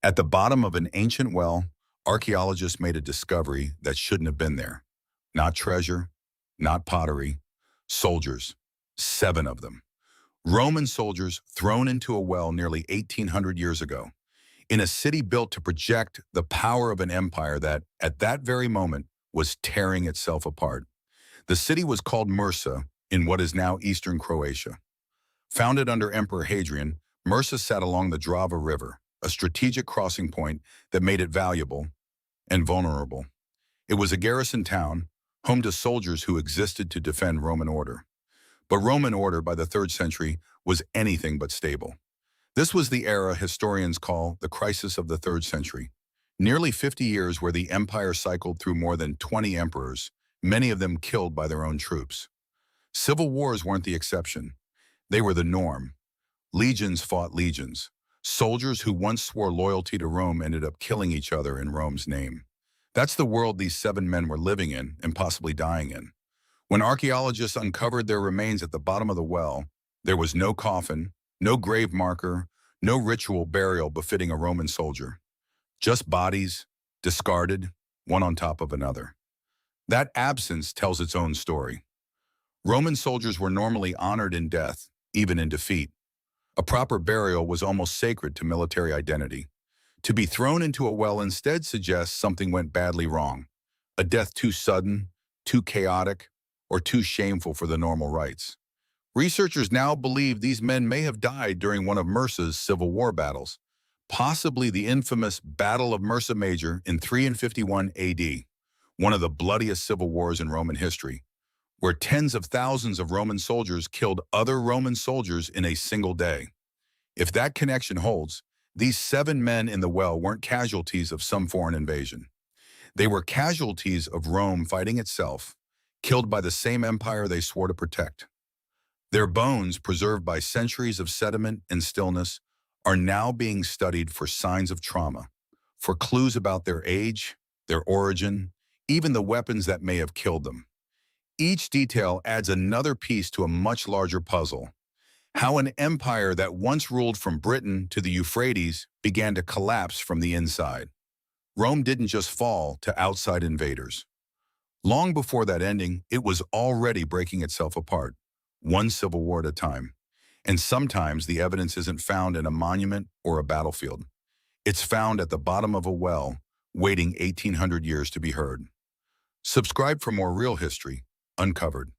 At the bottom of an ancient well, archaeologists made a discovery that shouldn't have been there. Not treasure, not pottery, soldiers, 7 of them. Roman soldiers thrown into a well nearly 1,800 years ago, in a city built to project the power of an empire that, at that very moment, was tearing itself apart. The city was called Mursa, in what is now eastern Croatia. Founded under Emperor Hadrian, Mursa sat along the Drava River, a strategic crossing point that made it valuable and vulnerable. It was a garrison town, home to soldiers who existed to defend Roman order. But Roman order by the 3rd century was anything but stable. This was the era historians call the crisis of the 3rd century. Nearly 50 years where the empire cycled through more than 20 emperors, many of them killed by their own troops. Civil wars weren't the exception. They were the norm. Legions fought legions. Soldiers who once swore loyalty to Rome ended up killing each other in Rome's name. That's the world these 7 men were living in and possibly dying in. When archaeologists uncovered their remains at the bottom of the well, there was no coffin, no grave marker, no ritual burial befitting a Roman soldier. Just bodies, discarded, one on top of another. That absence tells its own story. Roman soldiers were normally honored in death, even in defeat. A proper burial was almost sacred to military identity. To be thrown into a well instead suggests something went badly wrong. A death too sudden, too chaotic, or too shameful for the normal rites. Researchers now believe these men may have died during one of Mursa's civil war battles, possibly the infamous Battle of Mursa Major in 351 AD, one of the bloodiest civil wars in Roman history, where tens of thousands of Roman soldiers killed other Roman soldiers in a single day. If that connection holds, these 7 men in the well weren't casualties of some foreign invasion. They were casualties of Rome fighting itself, killed by the same empire they swore to protect. Their bones, preserved by centuries of sediment and stillness, are now being studied for signs of trauma, for clues about their age, their origin, even the weapons that may have killed them. Each detail adds another piece to a much larger puzzle. How an empire that once ruled from Britain to the Euphrates began to collapse from the inside. Rome didn't just fall to outside invaders. Long before that ending, it was already breaking itself apart, one civil war at a time. And sometimes the evidence isn't found in a monument or a battlefield. It's found at the bottom of a well, waiting 1,800 years to be heard. Subscribe for more real history, uncovered.